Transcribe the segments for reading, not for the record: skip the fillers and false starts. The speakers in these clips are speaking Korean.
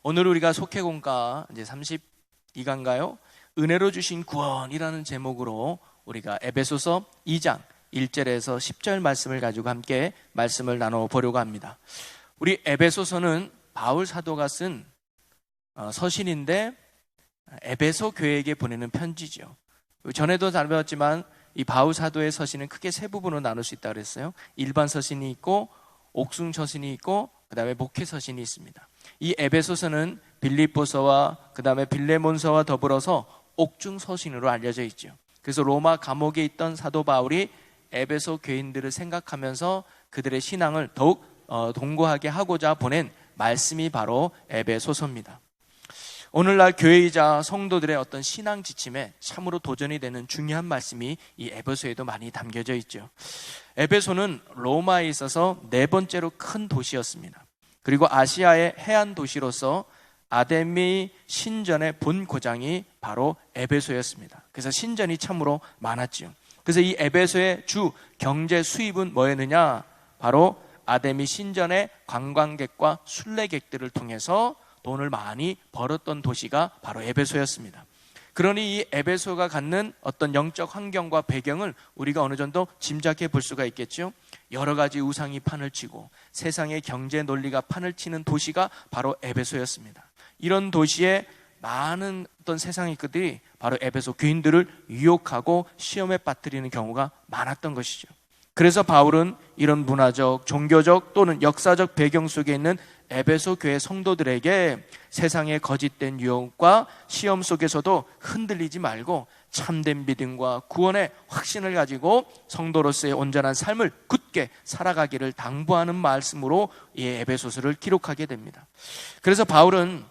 오늘 우리가 속회공과 이제 32강가요? 은혜로 주신 구원이라는 제목으로 우리가 에베소서 2장 1절에서 10절 말씀을 가지고 함께 말씀을 나눠보려고 합니다. 우리 에베소서는 바울 사도가 쓴 서신인데 에베소 교회에게 보내는 편지죠. 전에도 다루었지만 이 바울 사도의 서신은 크게 세 부분으로 나눌 수 있다고 그랬어요. 일반 서신이 있고 옥중 서신이 있고 그 다음에 목회 서신이 있습니다. 이 에베소서는 빌립보서와 그 다음에 빌레몬서와 더불어서 옥중 서신으로 알려져 있죠. 그래서 로마 감옥에 있던 사도 바울이 에베소 교인들을 생각하면서 그들의 신앙을 더욱 동고하게 하고자 보낸 말씀이 바로 에베소서입니다. 오늘날 교회이자 성도들의 어떤 신앙 지침에 참으로 도전이 되는 중요한 말씀이 이 에베소에도 많이 담겨져 있죠. 에베소는 로마에 있어서 네 번째로 큰 도시였습니다. 그리고 아시아의 해안 도시로서 아데미 신전의 본 고장이 바로 에베소였습니다. 그래서 신전이 참으로 많았죠. 그래서 이 에베소의 주 경제 수입은 뭐였느냐? 바로 아데미 신전의 관광객과 순례객들을 통해서 돈을 많이 벌었던 도시가 바로 에베소였습니다. 그러니 이 에베소가 갖는 어떤 영적 환경과 배경을 우리가 어느 정도 짐작해 볼 수가 있겠죠. 여러 가지 우상이 판을 치고 세상의 경제 논리가 판을 치는 도시가 바로 에베소였습니다. 이런 도시에 많은 어떤 세상의 것들이 바로 에베소 교인들을 유혹하고 시험에 빠뜨리는 경우가 많았던 것이죠. 그래서 바울은 이런 문화적, 종교적 또는 역사적 배경 속에 있는 에베소 교회 성도들에게 세상의 거짓된 유혹과 시험 속에서도 흔들리지 말고 참된 믿음과 구원의 확신을 가지고 성도로서의 온전한 삶을 굳게 살아가기를 당부하는 말씀으로 이 에베소서를 기록하게 됩니다. 그래서 바울은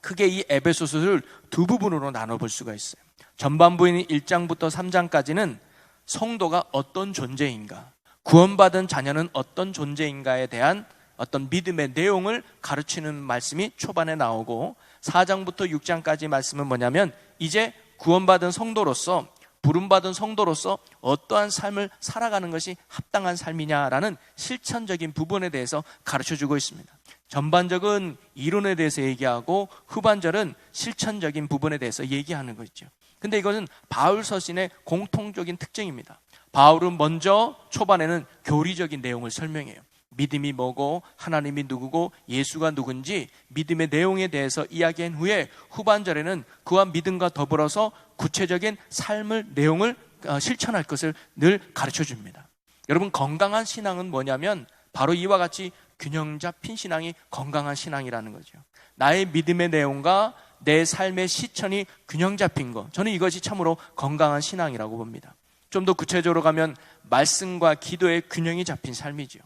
크게 이 에베소서를 두 부분으로 나눠볼 수가 있어요. 전반부인 1장부터 3장까지는 성도가 어떤 존재인가, 구원받은 자녀는 어떤 존재인가에 대한 어떤 믿음의 내용을 가르치는 말씀이 초반에 나오고 4장부터 6장까지 말씀은 뭐냐면 이제 구원받은 성도로서, 부름받은 성도로서 어떠한 삶을 살아가는 것이 합당한 삶이냐라는 실천적인 부분에 대해서 가르쳐주고 있습니다. 전반적은 이론에 대해서 얘기하고 후반절은 실천적인 부분에 대해서 얘기하는 거죠. 근데 이것은 바울 서신의 공통적인 특징입니다. 바울은 먼저 초반에는 교리적인 내용을 설명해요. 믿음이 뭐고 하나님이 누구고 예수가 누군지 믿음의 내용에 대해서 이야기한 후에 후반절에는 그와 믿음과 더불어서 구체적인 삶을 내용을 실천할 것을 늘 가르쳐 줍니다. 여러분, 건강한 신앙은 뭐냐면 바로 이와 같이 균형 잡힌 신앙이 건강한 신앙이라는 거죠. 나의 믿음의 내용과 내 삶의 실천이 균형 잡힌 것, 저는 이것이 참으로 건강한 신앙이라고 봅니다. 좀 더 구체적으로 가면 말씀과 기도의 균형이 잡힌 삶이죠.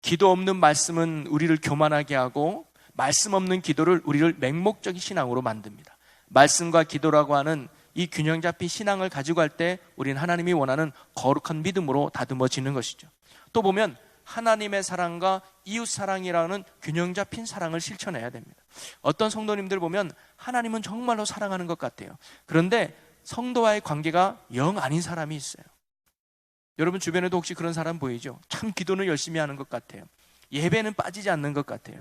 기도 없는 말씀은 우리를 교만하게 하고 말씀 없는 기도를 우리를 맹목적인 신앙으로 만듭니다. 말씀과 기도라고 하는 이 균형 잡힌 신앙을 가지고 할 때 우리는 하나님이 원하는 거룩한 믿음으로 다듬어지는 것이죠. 또 보면 하나님의 사랑과 이웃 사랑이라는 균형 잡힌 사랑을 실천해야 됩니다. 어떤 성도님들 보면 하나님은 정말로 사랑하는 것 같아요. 그런데 성도와의 관계가 영 아닌 사람이 있어요. 여러분 주변에도 혹시 그런 사람 보이죠? 참 기도는 열심히 하는 것 같아요. 예배는 빠지지 않는 것 같아요.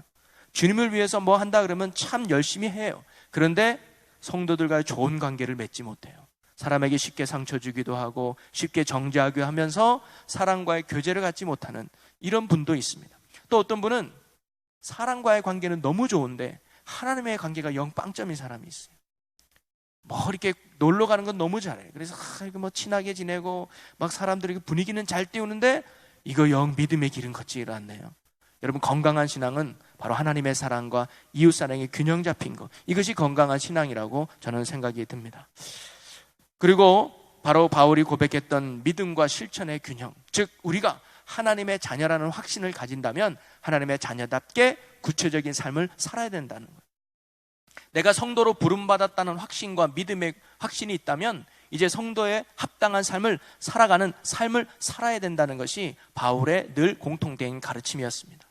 주님을 위해서 뭐 한다 그러면 참 열심히 해요. 그런데 성도들과의 좋은 관계를 맺지 못해요. 사람에게 쉽게 상처 주기도 하고 쉽게 정죄하기도 하면서 사랑과의 교제를 갖지 못하는 이런 분도 있습니다. 또 어떤 분은 사람과의 관계는 너무 좋은데 하나님의 관계가 영 빵점인 사람이 있어요. 뭐 이렇게 놀러 가는 건 너무 잘해요. 그래서 뭐 친하게 지내고 막 사람들에게 분위기는 잘 띄우는데 이거 영 믿음의 길은 걷지를 않네요. 여러분, 건강한 신앙은 바로 하나님의 사랑과 이웃 사랑의 균형 잡힌 것, 이것이 건강한 신앙이라고 저는 생각이 듭니다. 그리고 바로 바울이 고백했던 믿음과 실천의 균형, 즉 우리가 하나님의 자녀라는 확신을 가진다면 하나님의 자녀답게 구체적인 삶을 살아야 된다는 거예요. 내가 성도로 부름받았다는 확신과 믿음의 확신이 있다면 이제 성도의 합당한 삶을 살아가는 삶을 살아야 된다는 것이 바울의 늘 공통된 가르침이었습니다.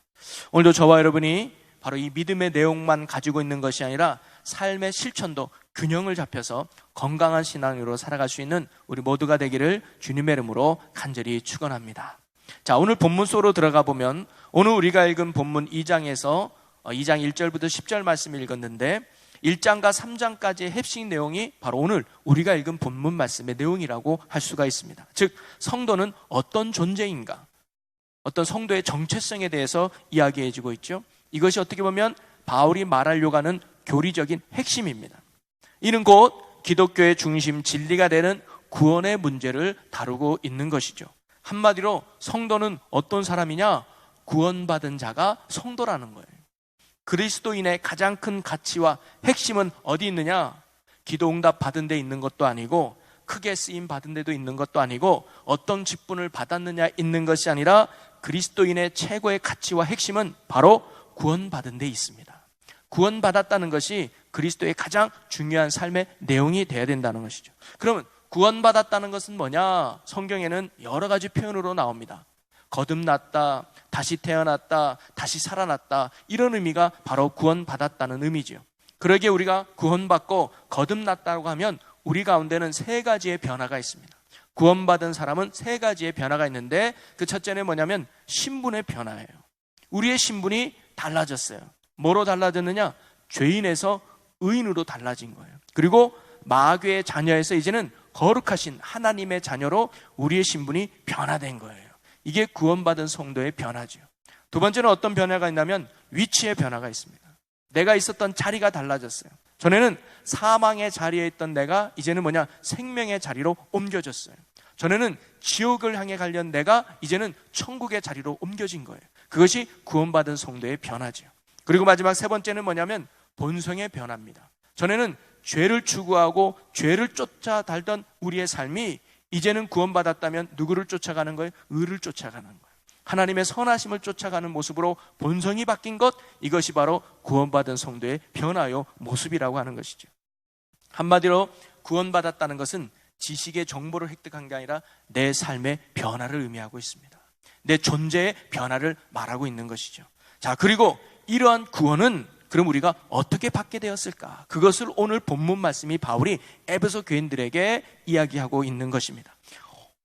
오늘도 저와 여러분이 바로 이 믿음의 내용만 가지고 있는 것이 아니라 삶의 실천도 균형을 잡혀서 건강한 신앙으로 살아갈 수 있는 우리 모두가 되기를 주님의 이름으로 간절히 축원합니다. 자, 오늘 본문 속으로 들어가 보면 오늘 우리가 읽은 본문 2장에서 2장 1절부터 10절 말씀을 읽었는데 1장과 3장까지의 핵심 내용이 바로 오늘 우리가 읽은 본문 말씀의 내용이라고 할 수가 있습니다. 즉 성도는 어떤 존재인가, 어떤 성도의 정체성에 대해서 이야기해주고 있죠. 이것이 어떻게 보면 바울이 말하려고 하는 교리적인 핵심입니다. 이는 곧 기독교의 중심 진리가 되는 구원의 문제를 다루고 있는 것이죠. 한마디로 성도는 어떤 사람이냐? 구원받은 자가 성도라는 거예요. 그리스도인의 가장 큰 가치와 핵심은 어디 있느냐? 기도 응답 받은 데 있는 것도 아니고 크게 쓰임 받은 데도 있는 것도 아니고 어떤 직분을 받았느냐 있는 것이 아니라 그리스도인의 최고의 가치와 핵심은 바로 구원받은 데 있습니다. 구원받았다는 것이 그리스도의 가장 중요한 삶의 내용이 되어야 된다는 것이죠. 그러면 구원받았다는 것은 뭐냐? 성경에는 여러 가지 표현으로 나옵니다. 거듭났다, 다시 태어났다, 다시 살아났다, 이런 의미가 바로 구원받았다는 의미지요. 그러기에 우리가 구원받고 거듭났다고 하면 우리 가운데는 세 가지의 변화가 있습니다. 구원받은 사람은 세 가지의 변화가 있는데 그 첫째는 뭐냐면 신분의 변화예요. 우리의 신분이 달라졌어요. 뭐로 달라졌느냐? 죄인에서 의인으로 달라진 거예요. 그리고 마귀의 자녀에서 이제는 거룩하신 하나님의 자녀로 우리의 신분이 변화된 거예요. 이게 구원받은 성도의 변화죠. 두 번째는 어떤 변화가 있냐면 위치의 변화가 있습니다. 내가 있었던 자리가 달라졌어요. 전에는 사망의 자리에 있던 내가 이제는 뭐냐? 생명의 자리로 옮겨졌어요. 전에는 지옥을 향해 가려는 내가 이제는 천국의 자리로 옮겨진 거예요. 그것이 구원받은 성도의 변화죠. 그리고 마지막 세 번째는 뭐냐면 본성의 변화입니다. 전에는 죄를 추구하고 죄를 쫓아 달던 우리의 삶이 이제는 구원받았다면 누구를 쫓아가는 거예요? 의를 쫓아가는 거예요. 하나님의 선하심을 쫓아가는 모습으로 본성이 바뀐 것, 이것이 바로 구원받은 성도의 변화요 모습이라고 하는 것이죠. 한마디로 구원받았다는 것은 지식의 정보를 획득한 게 아니라 내 삶의 변화를 의미하고 있습니다. 내 존재의 변화를 말하고 있는 것이죠. 자, 그리고 이러한 구원은 그럼 우리가 어떻게 받게 되었을까? 그것을 오늘 본문 말씀이 바울이 에베소 교인들에게 이야기하고 있는 것입니다.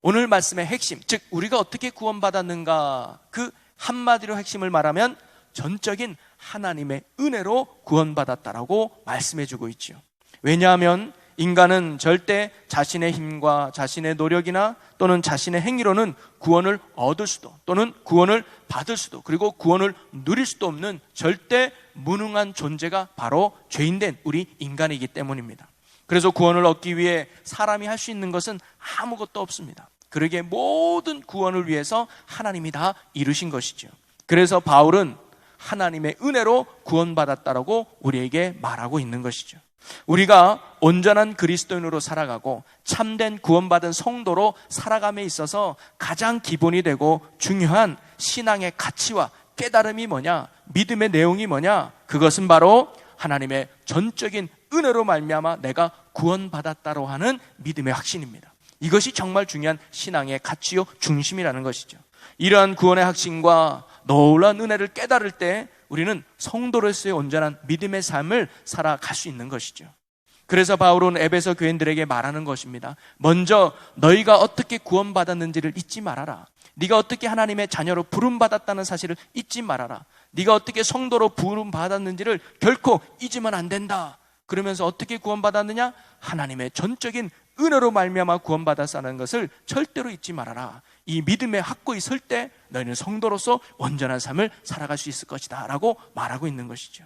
오늘 말씀의 핵심, 즉 우리가 어떻게 구원받았는가, 그 한마디로 핵심을 말하면 전적인 하나님의 은혜로 구원받았다라고 말씀해주고 있죠. 왜냐하면 인간은 절대 자신의 힘과 자신의 노력이나 또는 자신의 행위로는 구원을 얻을 수도 또는 구원을 받을 수도 그리고 구원을 누릴 수도 없는 절대 무능한 존재가 바로 죄인된 우리 인간이기 때문입니다. 그래서 구원을 얻기 위해 사람이 할 수 있는 것은 아무것도 없습니다. 그러기에 모든 구원을 위해서 하나님이 다 이루신 것이죠. 그래서 바울은 하나님의 은혜로 구원받았다라고 우리에게 말하고 있는 것이죠. 우리가 온전한 그리스도인으로 살아가고 참된 구원받은 성도로 살아감에 있어서 가장 기본이 되고 중요한 신앙의 가치와 깨달음이 뭐냐? 믿음의 내용이 뭐냐? 그것은 바로 하나님의 전적인 은혜로 말미암아 내가 구원받았다로 하는 믿음의 확신입니다. 이것이 정말 중요한 신앙의 가치요 중심이라는 것이죠. 이러한 구원의 확신과 놀라운 은혜를 깨달을 때 우리는 성도로서의 온전한 믿음의 삶을 살아갈 수 있는 것이죠. 그래서 바울은 에베소 교인들에게 말하는 것입니다. 먼저 너희가 어떻게 구원받았는지를 잊지 말아라. 네가 어떻게 하나님의 자녀로 부름받았다는 사실을 잊지 말아라. 네가 어떻게 성도로 부름받았는지를 결코 잊으면 안 된다. 그러면서 어떻게 구원받았느냐? 하나님의 전적인 은혜로 말미암아 구원받았다는 것을 절대로 잊지 말아라. 이 믿음에 확고히 설 때 너희는 성도로서 온전한 삶을 살아갈 수 있을 것이다 라고 말하고 있는 것이죠.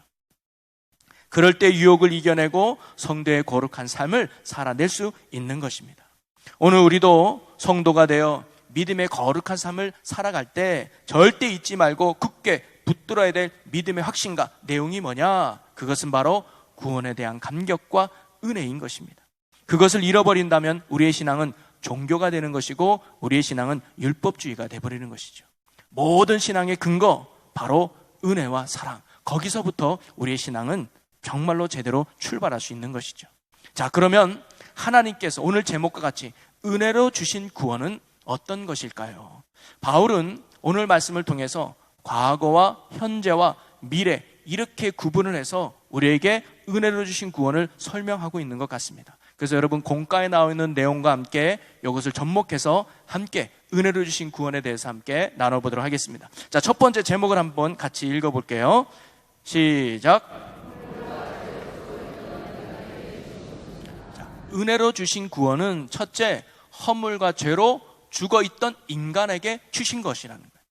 그럴 때 유혹을 이겨내고 성도의 거룩한 삶을 살아낼 수 있는 것입니다. 오늘 우리도 성도가 되어 믿음의 거룩한 삶을 살아갈 때 절대 잊지 말고 굳게 붙들어야 될 믿음의 확신과 내용이 뭐냐? 그것은 바로 구원에 대한 감격과 은혜인 것입니다. 그것을 잃어버린다면 우리의 신앙은 종교가 되는 것이고 우리의 신앙은 율법주의가 되어버리는 것이죠. 모든 신앙의 근거 바로 은혜와 사랑, 거기서부터 우리의 신앙은 정말로 제대로 출발할 수 있는 것이죠. 자, 그러면 하나님께서 오늘 제목과 같이 은혜로 주신 구원은 어떤 것일까요? 바울은 오늘 말씀을 통해서 과거와 현재와 미래 이렇게 구분을 해서 우리에게 은혜로 주신 구원을 설명하고 있는 것 같습니다. 그래서 여러분 공과에 나와 있는 내용과 함께 이것을 접목해서 함께 은혜로 주신 구원에 대해서 함께 나눠보도록 하겠습니다. 자, 첫 번째 제목을 한번 같이 읽어볼게요. 시작. 은혜로 주신 구원은 첫째, 허물과 죄로 죽어있던 인간에게 주신 것이라는 거예요.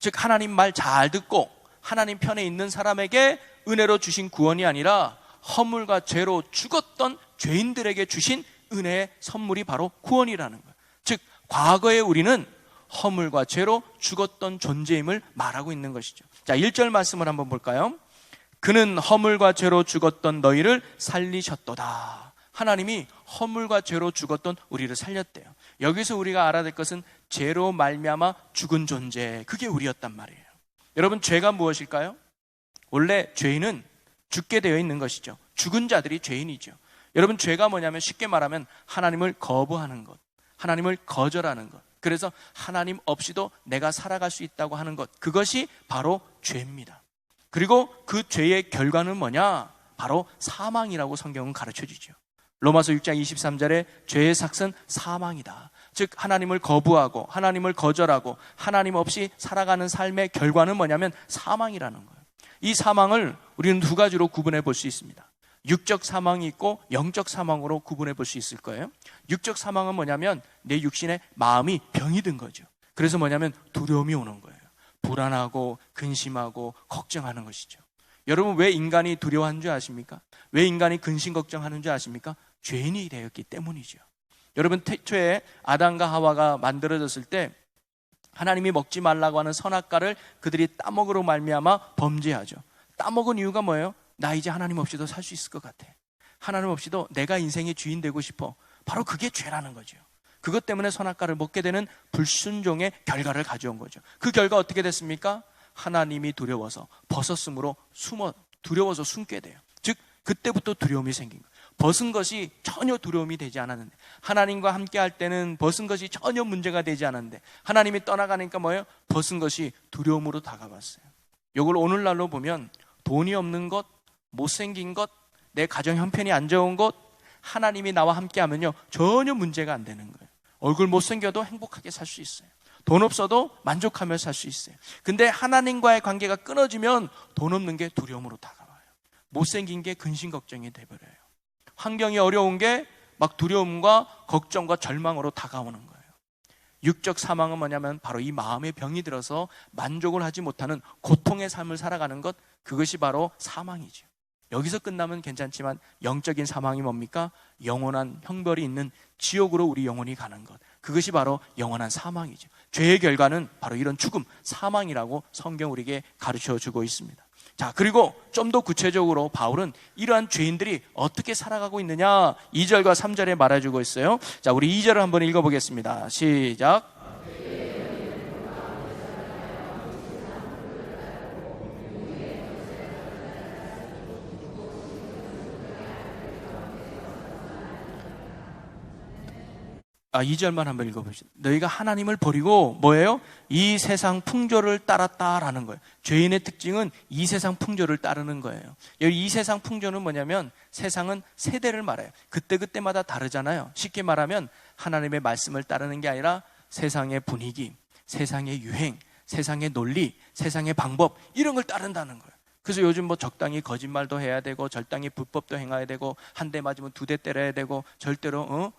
즉 하나님 말 잘 듣고 하나님 편에 있는 사람에게 은혜로 주신 구원이 아니라 허물과 죄로 죽었던 죄인들에게 주신 은혜의 선물이 바로 구원이라는 거예요. 즉 과거에 우리는 허물과 죄로 죽었던 존재임을 말하고 있는 것이죠. 자, 1절 말씀을 한번 볼까요? 그는 허물과 죄로 죽었던 너희를 살리셨도다. 하나님이 허물과 죄로 죽었던 우리를 살렸대요. 여기서 우리가 알아야 될 것은 죄로 말미암아 죽은 존재, 그게 우리였단 말이에요. 여러분, 죄가 무엇일까요? 원래 죄인은 죽게 되어 있는 것이죠. 죽은 자들이 죄인이죠. 여러분, 죄가 뭐냐면 쉽게 말하면 하나님을 거부하는 것, 하나님을 거절하는 것, 그래서 하나님 없이도 내가 살아갈 수 있다고 하는 것, 그것이 바로 죄입니다. 그리고 그 죄의 결과는 뭐냐? 바로 사망이라고 성경은 가르쳐주죠. 로마서 6장 23절에 죄의 삭은 사망이다. 즉 하나님을 거부하고 하나님을 거절하고 하나님 없이 살아가는 삶의 결과는 뭐냐면 사망이라는 거예요. 이 사망을 우리는 두 가지로 구분해 볼 수 있습니다. 육적 사망이 있고 영적 사망으로 구분해 볼 수 있을 거예요. 육적 사망은 뭐냐면 내 육신에 마음이 병이 든 거죠. 그래서 뭐냐면 두려움이 오는 거예요. 불안하고 근심하고 걱정하는 것이죠. 여러분, 왜 인간이 두려워하는 줄 아십니까? 왜 인간이 근심 걱정하는 줄 아십니까? 죄인이 되었기 때문이죠. 여러분, 태초에 아담과 하와가 만들어졌을 때 하나님이 먹지 말라고 하는 선악과를 그들이 따먹으로 말미암아 범죄하죠. 따먹은 이유가 뭐예요? 나 이제 하나님 없이도 살 수 있을 것 같아. 하나님 없이도 내가 인생의 주인 되고 싶어. 바로 그게 죄라는 거죠. 그것 때문에 선악과를 먹게 되는 불순종의 결과를 가져온 거죠. 그 결과 어떻게 됐습니까? 하나님이 두려워서 벗었으므로 두려워서 숨게 돼요. 즉 그때부터 두려움이 생긴 거예요. 벗은 것이 전혀 두려움이 되지 않았는데, 하나님과 함께 할 때는 벗은 것이 전혀 문제가 되지 않았는데, 하나님이 떠나가니까 뭐예요? 벗은 것이 두려움으로 다가왔어요. 이걸 오늘날로 보면 돈이 없는 것, 못생긴 것, 내 가정 형편이 안 좋은 것, 하나님이 나와 함께 하면요 전혀 문제가 안 되는 거예요. 얼굴 못생겨도 행복하게 살 수 있어요. 돈 없어도 만족하며 살 수 있어요. 근데 하나님과의 관계가 끊어지면 돈 없는 게 두려움으로 다가와요. 못생긴 게 근심 걱정이 돼버려요. 환경이 어려운 게 막 두려움과 걱정과 절망으로 다가오는 거예요. 육적 사망은 뭐냐면 바로 이 마음의 병이 들어서 만족을 하지 못하는 고통의 삶을 살아가는 것, 그것이 바로 사망이죠. 여기서 끝나면 괜찮지만 영적인 사망이 뭡니까? 영원한 형벌이 있는 지옥으로 우리 영혼이 가는 것, 그것이 바로 영원한 사망이죠. 죄의 결과는 바로 이런 죽음, 사망이라고 성경 우리에게 가르쳐주고 있습니다. 자, 그리고 좀 더 구체적으로 바울은 이러한 죄인들이 어떻게 살아가고 있느냐 2절과 3절에 말해주고 있어요. 자, 우리 2절을 한번 읽어보겠습니다. 시작. 아, 2절만 한번 읽어보시죠. 너희가 하나님을 버리고 뭐예요? 이 세상 풍조를 따랐다라는 거예요. 죄인의 특징은 이 세상 풍조를 따르는 거예요. 여기 이 세상 풍조는 뭐냐면 세상은 세대를 말해요. 그때그때마다 다르잖아요. 쉽게 말하면 하나님의 말씀을 따르는 게 아니라 세상의 분위기, 세상의 유행, 세상의 논리, 세상의 방법, 이런 걸 따른다는 거예요. 그래서 요즘 뭐 적당히 거짓말도 해야 되고 적당히 불법도 행해야 되고 한 대 맞으면 두 대 때려야 되고 절대로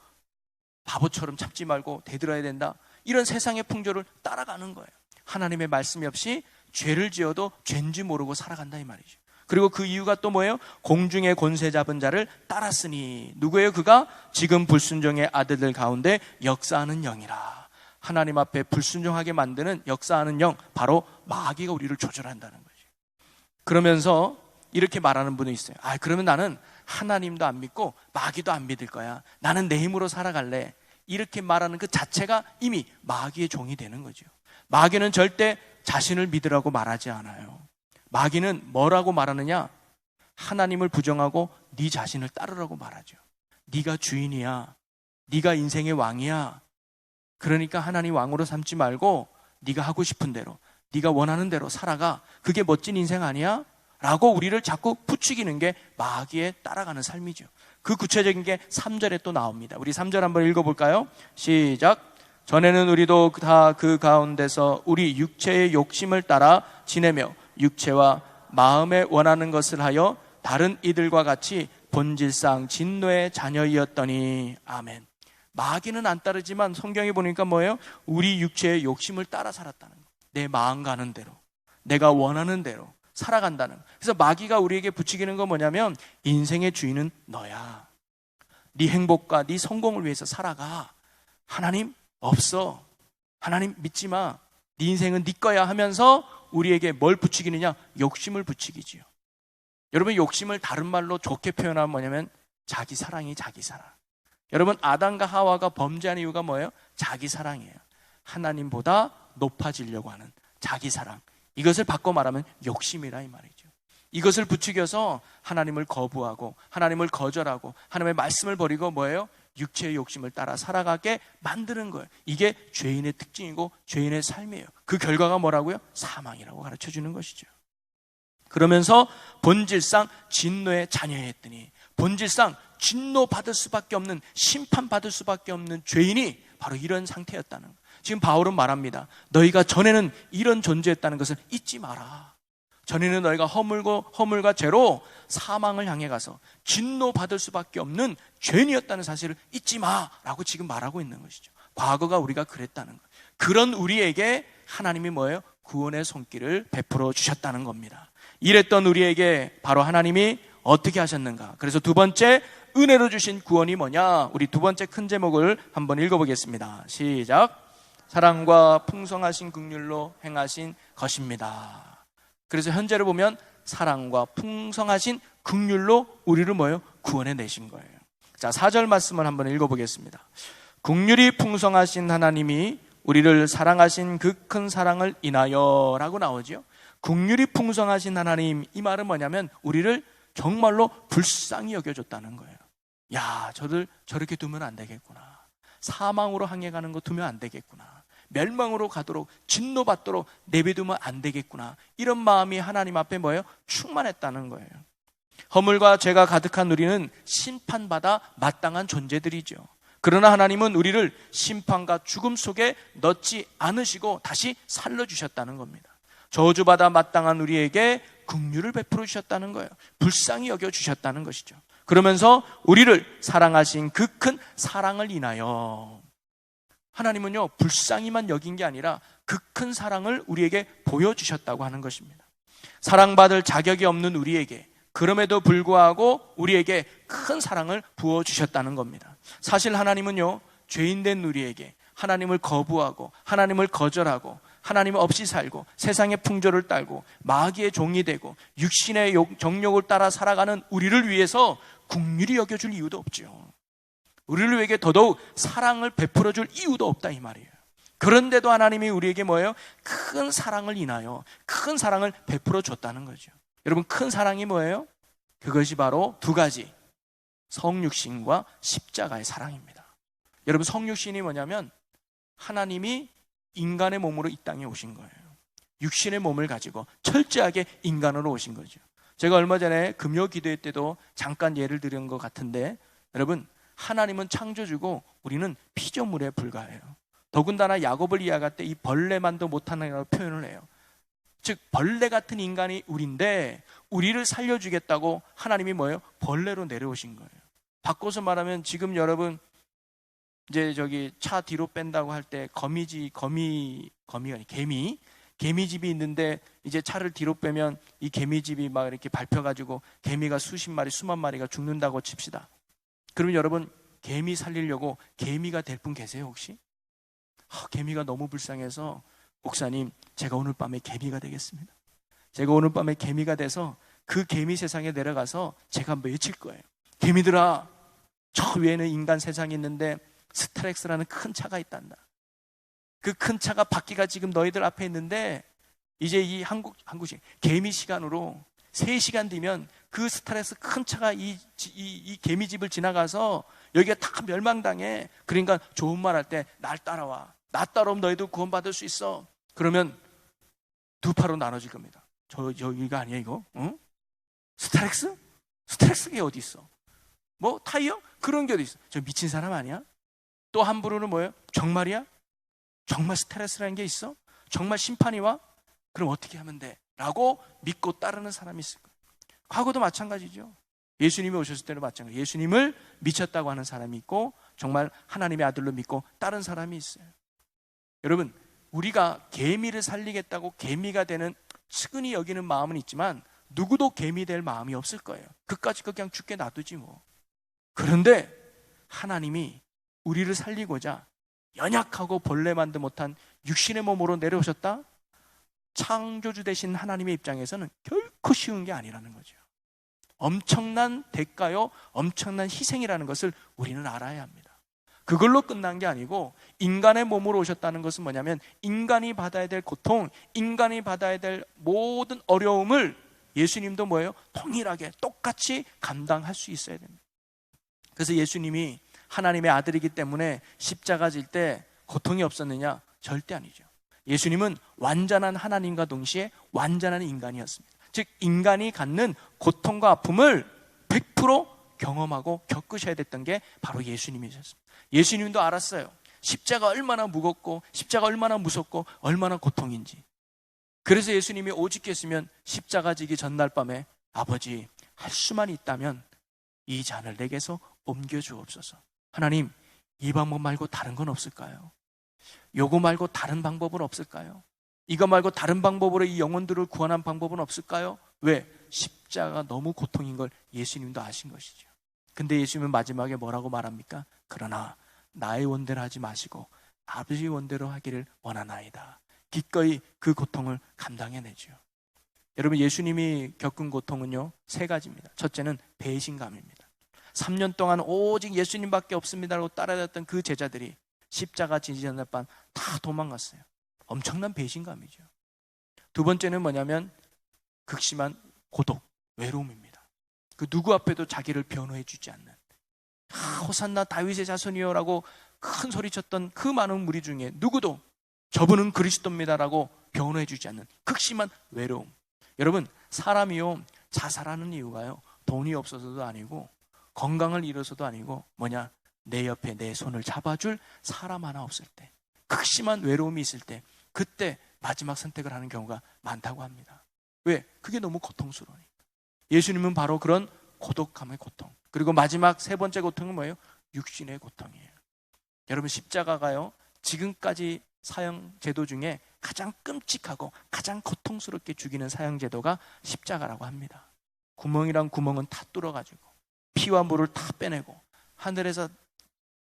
바보처럼 참지 말고 대들어야 된다. 이런 세상의 풍조를 따라가는 거예요. 하나님의 말씀이 없이 죄를 지어도 죄인지 모르고 살아간다 이 말이죠. 그리고 그 이유가 또 뭐예요? 공중의 권세 잡은 자를 따랐으니. 누구예요? 그가 지금 불순종의 아들들 가운데 역사하는 영이라. 하나님 앞에 불순종하게 만드는 역사하는 영, 바로 마귀가 우리를 조절한다는 거죠. 그러면서 이렇게 말하는 분이 있어요. 그러면 나는 하나님도 안 믿고 마귀도 안 믿을 거야. 나는 내 힘으로 살아갈래. 이렇게 말하는 그 자체가 이미 마귀의 종이 되는 거죠. 마귀는 절대 자신을 믿으라고 말하지 않아요. 마귀는 뭐라고 말하느냐? 하나님을 부정하고 네 자신을 따르라고 말하죠. 네가 주인이야. 네가 인생의 왕이야. 그러니까 하나님 왕으로 삼지 말고 네가 하고 싶은 대로, 네가 원하는 대로 살아가. 그게 멋진 인생 아니야? 라고 우리를 자꾸 부추기는 게 마귀에 따라가는 삶이죠. 그 구체적인 게 3절에 또 나옵니다. 우리 3절 한번 읽어볼까요? 시작. 전에는 우리도 다 그 가운데서 우리 육체의 욕심을 따라 지내며 육체와 마음에 원하는 것을 하여 다른 이들과 같이 본질상 진노의 자녀이었더니. 아멘. 마귀는 안 따르지만 성경에 보니까 뭐예요? 우리 육체의 욕심을 따라 살았다는 거예요. 내 마음 가는 대로, 내가 원하는 대로 살아간다는 거예요. 그래서 마귀가 우리에게 부추기는 건 뭐냐면, 인생의 주인은 너야. 네 행복과 네 성공을 위해서 살아가. 하나님 없어. 하나님 믿지 마. 네 인생은 네 거야 하면서 우리에게 뭘 부추기느냐? 욕심을 부추기지요. 여러분, 욕심을 다른 말로 좋게 표현하면 뭐냐면 자기 사랑이 자기 사랑. 여러분, 아담과 하와가 범죄한 이유가 뭐예요? 자기 사랑이에요. 하나님보다 높아지려고 하는 자기 사랑. 이것을 바꿔 말하면 욕심이라 이 말이죠. 이것을 부추겨서 하나님을 거부하고 하나님을 거절하고 하나님의 말씀을 버리고 뭐예요? 육체의 욕심을 따라 살아가게 만드는 거예요. 이게 죄인의 특징이고 죄인의 삶이에요. 그 결과가 뭐라고요? 사망이라고 가르쳐 주는 것이죠. 그러면서 본질상 진노의 자녀였더니, 본질상 진노받을 수밖에 없는, 심판받을 수밖에 없는 죄인이 바로 이런 상태였다는 거예요. 지금 바울은 말합니다. 너희가 전에는 이런 존재였다는 것을 잊지 마라. 전에는 너희가 허물과 죄로 사망을 향해 가서 진노받을 수밖에 없는 죄인이었다는 사실을 잊지 마라고 지금 말하고 있는 것이죠. 과거가 우리가 그랬다는 거예요. 그런 우리에게 하나님이 뭐예요? 구원의 손길을 베풀어 주셨다는 겁니다. 이랬던 우리에게 바로 하나님이 어떻게 하셨는가? 그래서 두 번째, 은혜로 주신 구원이 뭐냐? 우리 두 번째 큰 제목을 한번 읽어보겠습니다. 시작. 사랑과 풍성하신 긍휼로 행하신 것입니다. 그래서 현재를 보면 사랑과 풍성하신 긍휼로 우리를 뭐예요? 구원해 내신 거예요. 자, 4절 말씀을 한번 읽어보겠습니다. 긍휼이 풍성하신 하나님이 우리를 사랑하신 그 큰 사랑을 인하여 라고 나오죠. 긍휼이 풍성하신 하나님, 이 말은 뭐냐면 우리를 정말로 불쌍히 여겨줬다는 거예요. 야, 저들 저렇게 두면 안 되겠구나. 사망으로 향해 가는 거 두면 안 되겠구나. 멸망으로 가도록, 진노받도록 내비두면 안 되겠구나. 이런 마음이 하나님 앞에 뭐예요? 충만했다는 거예요. 허물과 죄가 가득한 우리는 심판받아 마땅한 존재들이죠. 그러나 하나님은 우리를 심판과 죽음 속에 넣지 않으시고 다시 살려주셨다는 겁니다. 저주받아 마땅한 우리에게 긍휼을 베풀어 주셨다는 거예요. 불쌍히 여겨주셨다는 것이죠. 그러면서 우리를 사랑하신 그 큰 사랑을 인하여, 하나님은요 불쌍히만 여긴 게 아니라 그 큰 사랑을 우리에게 보여주셨다고 하는 것입니다. 사랑받을 자격이 없는 우리에게, 그럼에도 불구하고 우리에게 큰 사랑을 부어주셨다는 겁니다. 사실 하나님은요 죄인된 우리에게, 하나님을 거부하고 하나님을 거절하고 하나님 없이 살고 세상의 풍조를 따르고 마귀의 종이 되고 육신의 정욕을 따라 살아가는 우리를 위해서 긍휼히 여겨줄 이유도 없죠. 우리를 위해 더더욱 사랑을 베풀어줄 이유도 없다 이 말이에요. 그런데도 하나님이 우리에게 뭐예요? 큰 사랑을 인하여 큰 사랑을 베풀어 줬다는 거죠. 여러분, 큰 사랑이 뭐예요? 그것이 바로 두 가지, 성육신과 십자가의 사랑입니다. 여러분, 성육신이 뭐냐면 하나님이 인간의 몸으로 이 땅에 오신 거예요. 육신의 몸을 가지고 철저하게 인간으로 오신 거죠. 제가 얼마 전에 금요 기도회 때도 잠깐 예를 들은 것 같은데, 여러분, 하나님은 창조주고 우리는 피조물에 불과해요. 더군다나 야곱을 이야기할 때 이 벌레만도 못하는 표현을 해요. 즉 벌레 같은 인간이 우리인데 우리를 살려주겠다고 하나님이 뭐예요? 벌레로 내려오신 거예요. 바꿔서 말하면 지금 여러분 이제 저기 차 뒤로 뺀다고 할 때 개미집이 있는데 이제 차를 뒤로 빼면 이 개미집이 막 이렇게 밟혀가지고 개미가 수십 마리 수만 마리가 죽는다고 칩시다. 그러면 여러분, 개미 살리려고 개미가 될 분 계세요 혹시? 개미가 너무 불쌍해서 목사님, 제가 오늘 밤에 개미가 되겠습니다. 제가 오늘 밤에 개미가 돼서 그 개미 세상에 내려가서 제가 외칠 거예요. 개미들아, 저 위에는 인간 세상이 있는데 스타렉스라는 큰 차가 있단다. 그 큰 차가 바퀴가 지금 너희들 앞에 있는데 이제 이 한국식 개미 시간으로 3시간 뒤면 그 스타렉스 큰 차가 이 개미집을 지나가서 여기가 다 멸망당해. 그러니까 좋은 말 할 때 날 따라와. 나 따라오면 너희도 구원받을 수 있어. 그러면 두 파로 나눠질 겁니다. 여기가 아니야 이거? 응? 스타렉스? 스타렉스가 어디 있어? 뭐 타이어? 그런 게 어디 있어? 저 미친 사람 아니야? 또 한 부류는 뭐예요? 정말이야? 정말 스타렉스라는 게 있어? 정말 심판이 와? 그럼 어떻게 하면 돼? 라고 믿고 따르는 사람이 있을 거예요. 과거도 마찬가지죠. 예수님이 오셨을 때도 마찬가지예요. 예수님을 미쳤다고 하는 사람이 있고 정말 하나님의 아들로 믿고 따른 사람이 있어요. 여러분, 우리가 개미를 살리겠다고 개미가 되는 측은히 여기는 마음은 있지만 누구도 개미 될 마음이 없을 거예요. 그까짓 거 그냥 죽게 놔두지 뭐. 그런데 하나님이 우리를 살리고자 연약하고 벌레만도 못한 육신의 몸으로 내려오셨다? 창조주 되신 하나님의 입장에서는 결코 쉬운 게 아니라는 거죠. 엄청난 대가요, 엄청난 희생이라는 것을 우리는 알아야 합니다. 그걸로 끝난 게 아니고 인간의 몸으로 오셨다는 것은 뭐냐면 인간이 받아야 될 고통, 인간이 받아야 될 모든 어려움을 예수님도 뭐예요? 동일하게 똑같이 감당할 수 있어야 됩니다. 그래서 예수님이 하나님의 아들이기 때문에 십자가 질 때 고통이 없었느냐? 절대 아니죠. 예수님은 완전한 하나님과 동시에 완전한 인간이었습니다. 즉 인간이 갖는 고통과 아픔을 100% 경험하고 겪으셔야 됐던 게 바로 예수님이셨습니다. 예수님도 알았어요. 십자가 얼마나 무겁고 십자가 얼마나 무섭고 얼마나 고통인지. 그래서 예수님이 오직 했으면 십자가 지기 전날 밤에 아버지 할 수만 있다면 이 잔을 내게서 옮겨 주옵소서. 하나님, 이 방법 말고 다른 건 없을까요? 요거 말고 다른 방법은 없을까요? 이거 말고 다른 방법으로 이 영혼들을 구원한 방법은 없을까요? 왜? 십자가가 너무 고통인 걸 예수님도 아신 것이죠. 근데 예수님은 마지막에 뭐라고 말합니까? 그러나 나의 원대로 하지 마시고 아버지의 원대로 하기를 원하나이다. 기꺼이 그 고통을 감당해내죠. 여러분, 예수님이 겪은 고통은요 3가지입니다. 첫째는 배신감입니다. 3년 동안 오직 예수님밖에 없습니다라고 따라다녔던 그 제자들이 십자가 지지 전날 밤 다 도망갔어요. 엄청난 배신감이죠. 두 번째는 뭐냐면 극심한 고독, 외로움입니다. 그 누구 앞에도 자기를 변호해 주지 않는, 호산나 다윗의 자손이여라고 큰 소리쳤던 그 많은 무리 중에 누구도 저분은 그리스도입니다라고 변호해 주지 않는 극심한 외로움. 여러분, 사람이요 자살하는 이유가요 돈이 없어서도 아니고 건강을 잃어서도 아니고 뭐냐? 내 옆에 내 손을 잡아줄 사람 하나 없을 때, 극심한 외로움이 있을 때, 그때 마지막 선택을 하는 경우가 많다고 합니다. 왜? 그게 너무 고통스러우니까. 예수님은 바로 그런 고독함의 고통, 그리고 마지막 3번째 고통은 뭐예요? 육신의 고통이에요. 여러분, 십자가가요 지금까지 사형제도 중에 가장 끔찍하고 가장 고통스럽게 죽이는 사형제도가 십자가라고 합니다. 구멍이란 구멍은 다 뚫어가지고 피와 물을 다 빼내고 하늘에서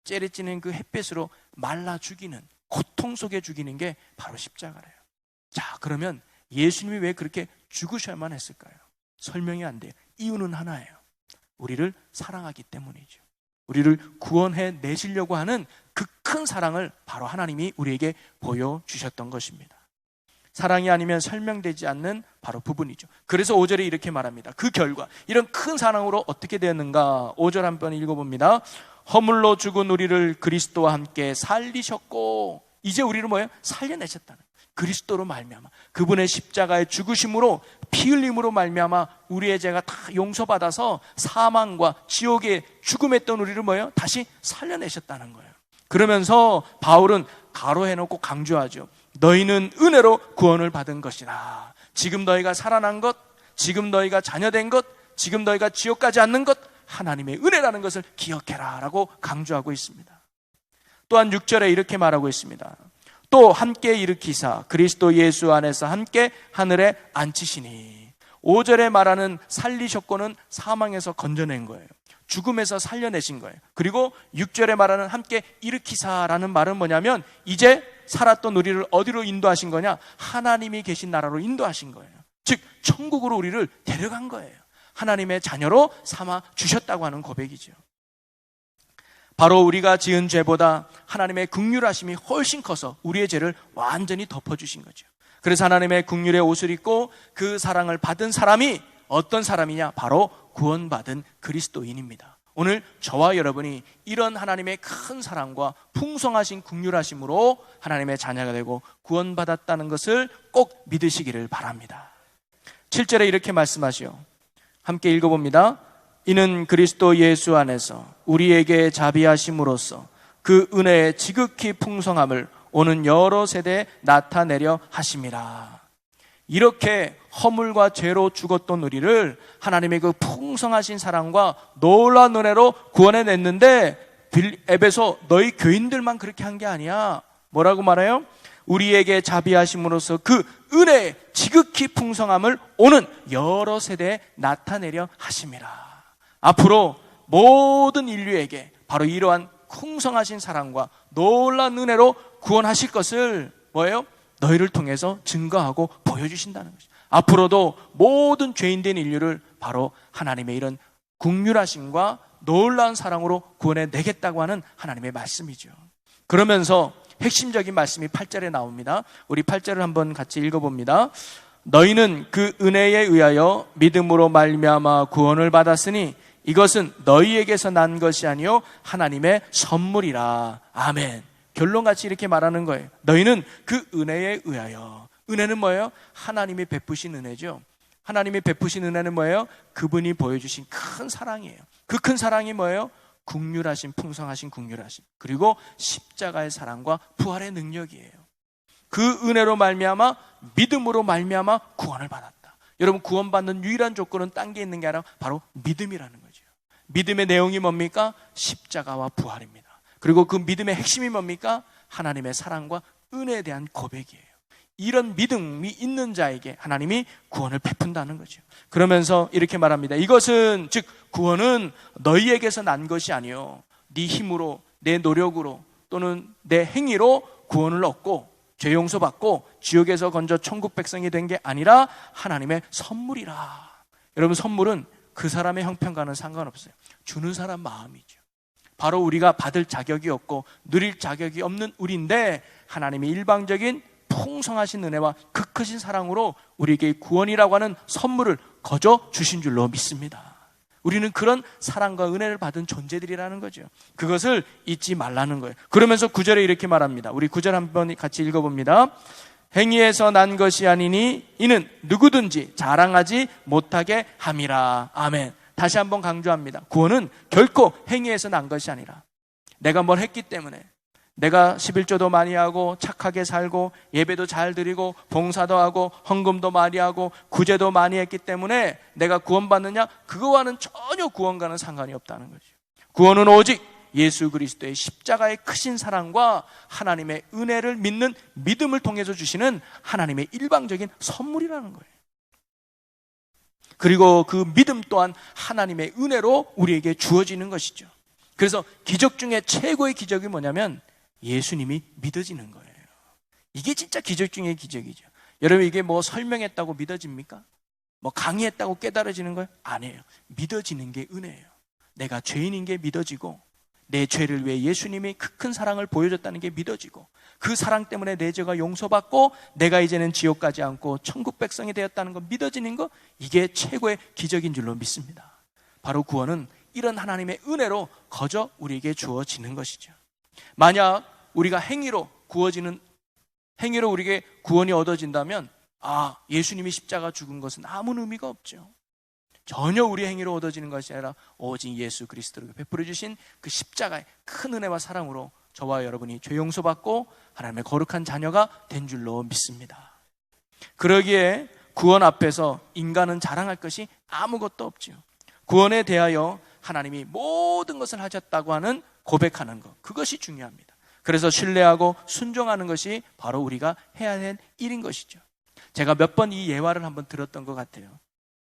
째려찌는 그 햇빛으로 말라 죽이는, 고통 속에 죽이는 게 바로 십자가래요. 자, 그러면 예수님이 왜 그렇게 죽으셔야만 했을까요? 설명이 안 돼요. 이유는 하나예요. 우리를 사랑하기 때문이죠. 우리를 구원해 내시려고 하는 그 큰 사랑을 바로 하나님이 우리에게 보여주셨던 것입니다. 사랑이 아니면 설명되지 않는 바로 부분이죠. 그래서 5절에 이렇게 말합니다. 그 결과, 이런 큰 사랑으로 어떻게 되었는가? 5절 한번 읽어봅니다. 허물로 죽은 우리를 그리스도와 함께 살리셨고, 이제 우리를 뭐예요? 살려내셨다는, 그리스도로 말미암아 그분의 십자가의 죽으심으로 피 흘림으로 말미암아 우리의 죄가 다 용서받아서 사망과 지옥의 죽음했던 우리를 뭐예요? 다시 살려내셨다는 거예요. 그러면서 바울은 가로해놓고 강조하죠. 너희는 은혜로 구원을 받은 것이다. 지금 너희가 살아난 것, 지금 너희가 자녀된 것, 지금 너희가 지옥 가지 않는 것, 하나님의 은혜라는 것을 기억해라 라고 강조하고 있습니다. 또한 6절에 이렇게 말하고 있습니다. 또 함께 일으키사 그리스도 예수 안에서 함께 하늘에 앉히시니. 5절에 말하는 살리셨고는 사망에서 건져낸 거예요. 죽음에서 살려내신 거예요. 그리고 6절에 말하는 함께 일으키사라는 말은 뭐냐면 이제 살았던 우리를 어디로 인도하신 거냐? 하나님이 계신 나라로 인도하신 거예요. 즉 천국으로 우리를 데려간 거예요. 하나님의 자녀로 삼아 주셨다고 하는 고백이죠. 바로 우리가 지은 죄보다 하나님의 긍휼하심이 훨씬 커서 우리의 죄를 완전히 덮어주신 거죠. 그래서 하나님의 긍휼의 옷을 입고 그 사랑을 받은 사람이 어떤 사람이냐? 바로 구원받은 그리스도인입니다. 오늘 저와 여러분이 이런 하나님의 큰 사랑과 풍성하신 긍휼하심으로 하나님의 자녀가 되고 구원받았다는 것을 꼭 믿으시기를 바랍니다. 7절에 이렇게 말씀하시오. 함께 읽어봅니다. 이는 그리스도 예수 안에서 우리에게 자비하심으로써 그 은혜의 지극히 풍성함을 오는 여러 세대에 나타내려 하심이라. 이렇게 허물과 죄로 죽었던 우리를 하나님의 그 풍성하신 사랑과 놀라운 은혜로 구원해냈는데, 에베소 너희 교인들만 그렇게 한 게 아니야. 뭐라고 말해요? 우리에게 자비하심으로써 그 은혜의 지극히 풍성함을 오는 여러 세대에 나타내려 하심이라. 앞으로 모든 인류에게 바로 이러한 풍성하신 사랑과 놀라운 은혜로 구원하실 것을 뭐예요? 너희를 통해서 증거하고 보여주신다는 것이죠. 앞으로도 모든 죄인된 인류를 바로 하나님의 이런 긍휼하심과 놀라운 사랑으로 구원해내겠다고 하는 하나님의 말씀이죠. 그러면서 핵심적인 말씀이 8절에 나옵니다. 우리 8절을 한번 같이 읽어봅니다. 너희는 그 은혜에 의하여 믿음으로 말미암아 구원을 받았으니 이것은 너희에게서 난 것이 아니요 하나님의 선물이라. 아멘. 결론같이 이렇게 말하는 거예요. 너희는 그 은혜에 의하여. 은혜는 뭐예요? 하나님이 베푸신 은혜죠. 하나님이 베푸신 은혜는 뭐예요? 그분이 보여주신 큰 사랑이에요. 그 큰 사랑이 뭐예요? 긍휼하심, 풍성하신 긍휼하심, 그리고 십자가의 사랑과 부활의 능력이에요. 그 은혜로 말미암아, 믿음으로 말미암아 구원을 받았다. 여러분, 구원받는 유일한 조건은 딴 게 있는 게 아니라 바로 믿음이라는 거죠. 믿음의 내용이 뭡니까? 십자가와 부활입니다. 그리고 그 믿음의 핵심이 뭡니까? 하나님의 사랑과 은혜에 대한 고백이에요. 이런 믿음이 있는 자에게 하나님이 구원을 베푼다는 거죠. 그러면서 이렇게 말합니다. 이것은, 즉 구원은 너희에게서 난 것이 아니요 네 힘으로, 내 노력으로 또는 내 행위로 구원을 얻고 죄 용서받고 지옥에서 건져 천국 백성이 된 게 아니라 하나님의 선물이라. 여러분, 선물은 그 사람의 형편과는 상관없어요. 주는 사람 마음이죠. 바로 우리가 받을 자격이 없고 누릴 자격이 없는 우리인데 하나님이 일방적인 풍성하신 은혜와 그 크신 사랑으로 우리에게 구원이라고 하는 선물을 거저 주신 줄로 믿습니다. 우리는 그런 사랑과 은혜를 받은 존재들이라는 거죠. 그것을 잊지 말라는 거예요. 그러면서 9절에 이렇게 말합니다. 우리 9절 한번 같이 읽어봅니다. 행위에서 난 것이 아니니 이는 누구든지 자랑하지 못하게 함이라. 아멘. 다시 한번 강조합니다. 구원은 결코 행위에서 난 것이 아니라 내가 뭘 했기 때문에, 내가 11조도 많이 하고 착하게 살고 예배도 잘 드리고 봉사도 하고 헌금도 많이 하고 구제도 많이 했기 때문에 내가 구원받느냐? 그거와는 전혀 구원과는 상관이 없다는 거죠. 구원은 오직 예수 그리스도의 십자가의 크신 사랑과 하나님의 은혜를 믿는 믿음을 통해서 주시는 하나님의 일방적인 선물이라는 거예요. 그리고 그 믿음 또한 하나님의 은혜로 우리에게 주어지는 것이죠. 그래서 기적 중에 최고의 기적이 뭐냐면 예수님이 믿어지는 거예요. 이게 진짜 기적 중의 기적이죠. 여러분, 이게 뭐 설명했다고 믿어집니까? 뭐 강의했다고 깨달아지는 거예요? 아니에요. 믿어지는 게 은혜예요. 내가 죄인인 게 믿어지고 내 죄를 위해 예수님이 그 큰 사랑을 보여줬다는 게 믿어지고 그 사랑 때문에 내 죄가 용서받고 내가 이제는 지옥 가지 않고 천국 백성이 되었다는 거 믿어지는 거, 이게 최고의 기적인 줄로 믿습니다. 바로 구원은 이런 하나님의 은혜로 거저 우리에게 주어지는 것이죠. 만약 우리가 행위로 우리에게 구원이 얻어진다면 예수님이 십자가 죽은 것은 아무 의미가 없죠. 전혀 우리 행위로 얻어지는 것이 아니라 오직 예수 그리스도를 베풀어 주신 그 십자가의 큰 은혜와 사랑으로 저와 여러분이 죄 용서받고 하나님의 거룩한 자녀가 된 줄로 믿습니다. 그러기에 구원 앞에서 인간은 자랑할 것이 아무것도 없죠. 구원에 대하여 하나님이 모든 것을 하셨다고 하는 고백하는 것, 그것이 중요합니다. 그래서 신뢰하고 순종하는 것이 바로 우리가 해야 할 일인 것이죠. 제가 몇 번 이 예화를 한번 들었던 것 같아요.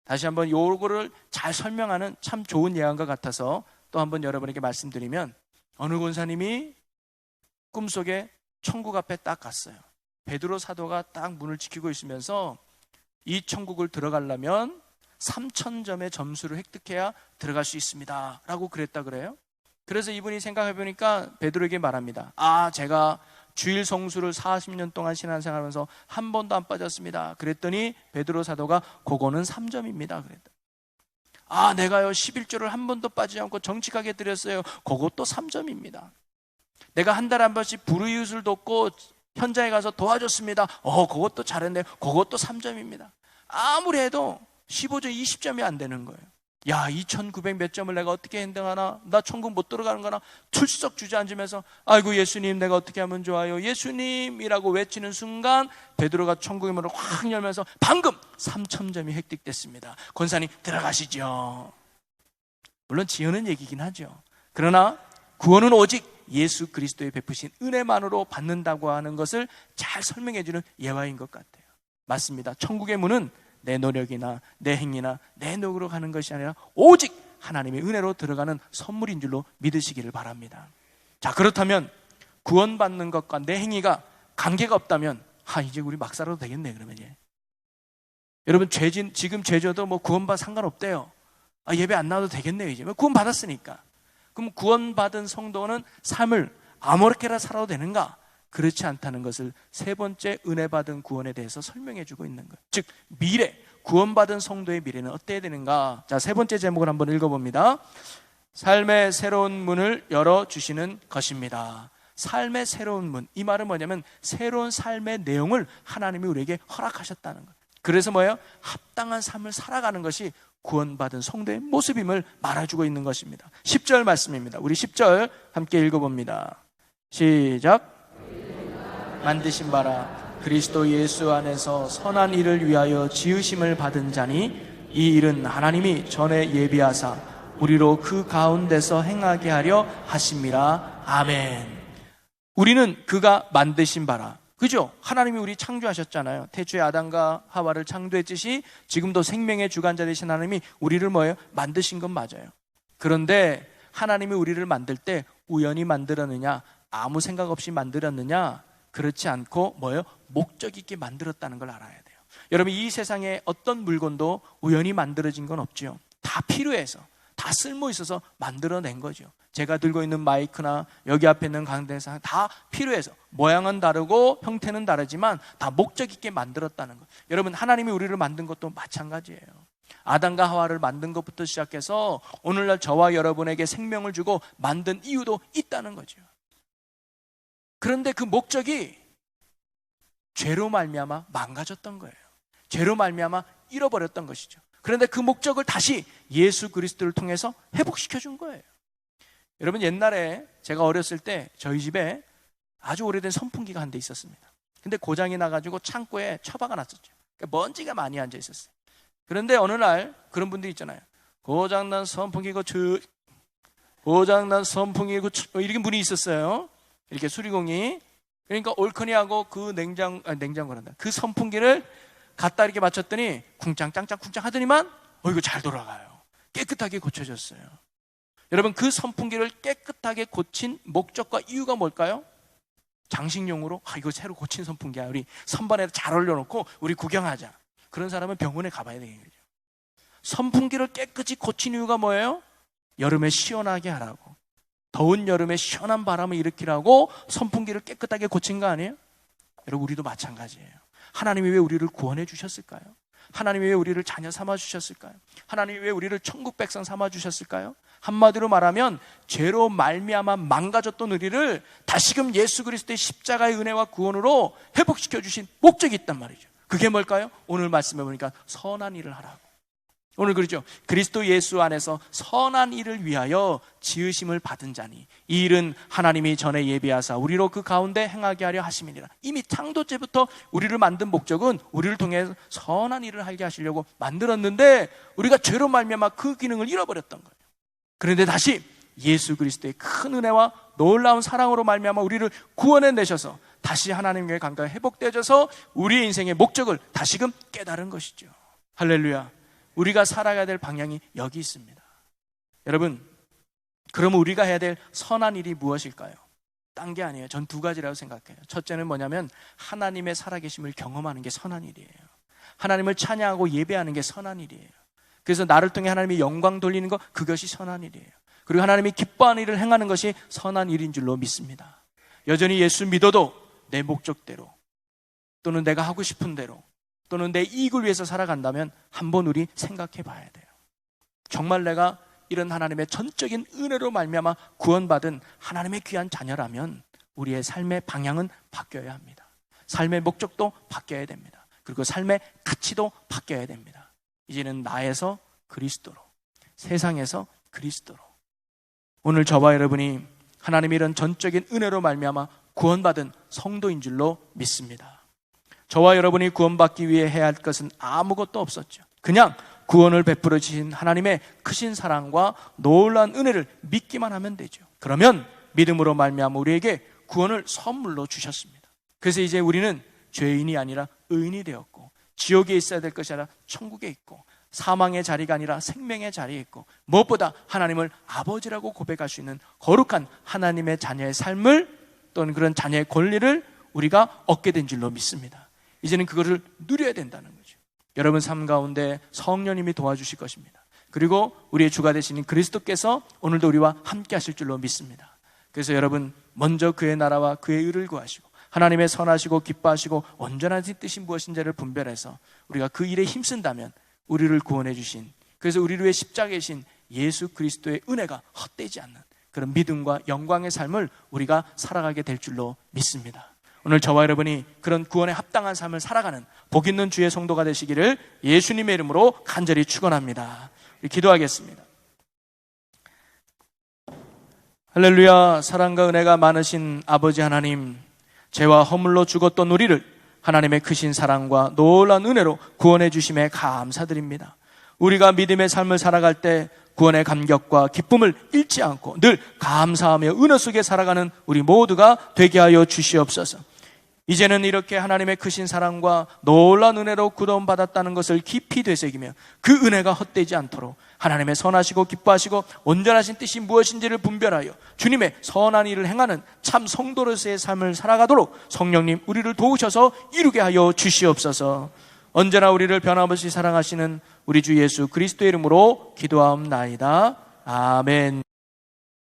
다시 한번 요거를 잘 설명하는 참 좋은 예화인 것 같아서 또 한번 여러분에게 말씀드리면, 어느 권사님이 꿈속에 천국 앞에 딱 갔어요. 베드로 사도가 딱 문을 지키고 있으면서 이 천국을 들어가려면 3,000점의 점수를 획득해야 들어갈 수 있습니다 라고 그랬다 그래요. 그래서 이분이 생각해보니까 베드로에게 말합니다. 제가 주일 성수를 40년 동안 신앙생활하면서 한 번도 안 빠졌습니다. 그랬더니 베드로 사도가 그거는 3점입니다 그랬다. 내가요 11조를 한 번도 빠지지 않고 정직하게 드렸어요. 그것도 3점입니다. 내가 한 달에 한 번씩 불우이웃을 돕고 현장에 가서 도와줬습니다. 그것도 잘했네요. 그것도 3점입니다. 아무리 해도 15점, 20점이 안 되는 거예요. 야, 2900 몇 점을 내가 어떻게 핸딩하나? 나 천국 못 들어가는 거나? 출석 주저앉으면서 아이고 예수님 내가 어떻게 하면 좋아요? 예수님이라고 외치는 순간 베드로가 천국의 문을 확 열면서 방금 3000점이 획득됐습니다. 권사님 들어가시죠. 물론 지어낸 얘기긴 하죠. 그러나 구원은 오직 예수 그리스도의 베푸신 은혜만으로 받는다고 하는 것을 잘 설명해 주는 예화인 것 같아요. 맞습니다. 천국의 문은 내 노력이나 내 행위나 내 노력으로 가는 것이 아니라 오직 하나님의 은혜로 들어가는 선물인 줄로 믿으시기를 바랍니다. 자, 그렇다면 구원받는 것과 내 행위가 관계가 없다면 이제 우리 막 살아도 되겠네. 그러면 이제 여러분 지금 죄져도 뭐 구원받아 상관없대요. 예배 안 나와도 되겠네요. 이제 구원받았으니까. 그럼 구원받은 성도는 삶을 아무렇게나 살아도 되는가? 그렇지 않다는 것을 세 번째 은혜 받은 구원에 대해서 설명해 주고 있는 거예요. 즉 미래, 구원받은 성도의 미래는 어때야 되는가? 자, 세 번째 제목을 한번 읽어봅니다. 삶의 새로운 문을 열어주시는 것입니다. 삶의 새로운 문, 이 말은 뭐냐면 새로운 삶의 내용을 하나님이 우리에게 허락하셨다는 거예요. 그래서 뭐예요? 합당한 삶을 살아가는 것이 구원받은 성도의 모습임을 말해주고 있는 것입니다. 10절 말씀입니다. 우리 10절 함께 읽어봅니다. 시작. 만드신 바라 그리스도 예수 안에서 선한 일을 위하여 지으심을 받은 자니 이 일은 하나님이 전에 예비하사 우리로 그 가운데서 행하게 하려 하심이라. 아멘. 우리는 그가 만드신 바라. 그죠? 하나님이 우리 창조하셨잖아요. 태초에 아담과 하와를 창조했듯이 지금도 생명의 주관자 되신 하나님이 우리를 뭐예요? 만드신 건 맞아요. 그런데 하나님이 우리를 만들 때 우연히 만들었느냐, 아무 생각 없이 만들었느냐, 그렇지 않고 뭐예요? 목적 있게 만들었다는 걸 알아야 돼요. 여러분, 이 세상에 어떤 물건도 우연히 만들어진 건 없죠. 다 필요해서, 다 쓸모 있어서 만들어낸 거죠. 제가 들고 있는 마이크나 여기 앞에 있는 강대상 다 필요해서, 모양은 다르고 형태는 다르지만 다 목적 있게 만들었다는 거. 여러분, 하나님이 우리를 만든 것도 마찬가지예요. 아담과 하와를 만든 것부터 시작해서 오늘날 저와 여러분에게 생명을 주고 만든 이유도 있다는 거죠. 그런데 그 목적이 죄로 말미암아 망가졌던 거예요. 죄로 말미암아 잃어버렸던 것이죠. 그런데 그 목적을 다시 예수 그리스도를 통해서 회복시켜 준 거예요. 여러분, 옛날에 제가 어렸을 때 저희 집에 아주 오래된 선풍기가 한 대 있었습니다. 근데 고장이 나가지고 창고에 처박아 놨었죠. 그러니까 먼지가 많이 앉아 있었어요. 그런데 어느 날 그런 분들 있잖아요. 고장난 선풍기 고장난 선풍기 이렇게 분이 있었어요. 이렇게 수리공이. 그러니까 올커니하고 그 냉장고란다. 그 선풍기를 갖다 이렇게 맞췄더니 쿵짱짱짱 쿵짱 하더니만 이거 잘 돌아가요. 깨끗하게 고쳐졌어요. 여러분, 그 선풍기를 깨끗하게 고친 목적과 이유가 뭘까요? 장식용으로 이거 새로 고친 선풍기야. 우리 선반에 잘 올려놓고 우리 구경하자. 그런 사람은 병원에 가봐야 되겠죠. 선풍기를 깨끗이 고친 이유가 뭐예요? 여름에 시원하게 하라고. 더운 여름에 시원한 바람을 일으키라고 선풍기를 깨끗하게 고친 거 아니에요? 여러분, 우리도 마찬가지예요. 하나님이 왜 우리를 구원해 주셨을까요? 하나님이 왜 우리를 자녀 삼아 주셨을까요? 하나님이 왜 우리를 천국 백성 삼아 주셨을까요? 한마디로 말하면 죄로 말미암아 망가졌던 우리를 다시금 예수 그리스도의 십자가의 은혜와 구원으로 회복시켜 주신 목적이 있단 말이죠. 그게 뭘까요? 오늘 말씀해 보니까 선한 일을 하라고. 오늘 그러죠. 그리스도 예수 안에서 선한 일을 위하여 지으심을 받은 자니 이 일은 하나님이 전에 예비하사 우리로 그 가운데 행하게 하려 하심이니라. 이미 창조 때부터 우리를 만든 목적은 우리를 통해 선한 일을 하게 하시려고 만들었는데 우리가 죄로 말미암아 그 기능을 잃어버렸던 거예요. 그런데 다시 예수 그리스도의 큰 은혜와 놀라운 사랑으로 말미암아 우리를 구원해 내셔서 다시 하나님과의 관계가 회복되어져서 우리의 인생의 목적을 다시금 깨달은 것이죠. 할렐루야. 우리가 살아가야 될 방향이 여기 있습니다. 여러분, 그러면 우리가 해야 될 선한 일이 무엇일까요? 딴 게 아니에요. 전 두 가지라고 생각해요. 첫째는 뭐냐면 하나님의 살아계심을 경험하는 게 선한 일이에요. 하나님을 찬양하고 예배하는 게 선한 일이에요. 그래서 나를 통해 하나님이 영광 돌리는 것, 그것이 선한 일이에요. 그리고 하나님이 기뻐하는 일을 행하는 것이 선한 일인 줄로 믿습니다. 여전히 예수 믿어도 내 목적대로 또는 내가 하고 싶은 대로 또는 내 이익을 위해서 살아간다면 한번 우리 생각해 봐야 돼요. 정말 내가 이런 하나님의 전적인 은혜로 말미암아 구원받은 하나님의 귀한 자녀라면 우리의 삶의 방향은 바뀌어야 합니다. 삶의 목적도 바뀌어야 됩니다. 그리고 삶의 가치도 바뀌어야 됩니다. 이제는 나에서 그리스도로, 세상에서 그리스도로. 오늘 저와 여러분이 하나님의 이런 전적인 은혜로 말미암아 구원받은 성도인 줄로 믿습니다. 저와 여러분이 구원받기 위해 해야 할 것은 아무것도 없었죠. 그냥 구원을 베풀어 주신 하나님의 크신 사랑과 놀라운 은혜를 믿기만 하면 되죠. 그러면 믿음으로 말미암아 우리에게 구원을 선물로 주셨습니다. 그래서 이제 우리는 죄인이 아니라 의인이 되었고, 지옥에 있어야 될 것이 아니라 천국에 있고, 사망의 자리가 아니라 생명의 자리에 있고, 무엇보다 하나님을 아버지라고 고백할 수 있는 거룩한 하나님의 자녀의 삶을, 또는 그런 자녀의 권리를 우리가 얻게 된 줄로 믿습니다. 이제는 그것을 누려야 된다는 거죠. 여러분 삶 가운데 성령님이 도와주실 것입니다. 그리고 우리의 주가 되시는 그리스도께서 오늘도 우리와 함께 하실 줄로 믿습니다. 그래서 여러분 먼저 그의 나라와 그의 의를 구하시고, 하나님의 선하시고 기뻐하시고 온전한 뜻이 무엇인지를 분별해서 우리가 그 일에 힘쓴다면 우리를 구원해 주신, 그래서 우리를 위해 십자가에 신 예수 그리스도의 은혜가 헛되지 않는 그런 믿음과 영광의 삶을 우리가 살아가게 될 줄로 믿습니다. 오늘 저와 여러분이 그런 구원에 합당한 삶을 살아가는 복 있는 주의 성도가 되시기를 예수님의 이름으로 간절히 축원합니다. 기도하겠습니다. 할렐루야. 사랑과 은혜가 많으신 아버지 하나님, 죄와 허물로 죽었던 우리를 하나님의 크신 사랑과 놀라운 은혜로 구원해 주심에 감사드립니다. 우리가 믿음의 삶을 살아갈 때 구원의 감격과 기쁨을 잃지 않고 늘 감사하며 은혜 속에 살아가는 우리 모두가 되게 하여 주시옵소서. 이제는 이렇게 하나님의 크신 사랑과 놀라운 은혜로 구원받았다는 것을 깊이 되새기며 그 은혜가 헛되지 않도록 하나님의 선하시고 기뻐하시고 온전하신 뜻이 무엇인지를 분별하여 주님의 선한 일을 행하는 참 성도로서의 삶을 살아가도록 성령님 우리를 도우셔서 이루게 하여 주시옵소서. 언제나 우리를 변함없이 사랑하시는 우리 주 예수 그리스도의 이름으로 기도하옵나이다. 아멘.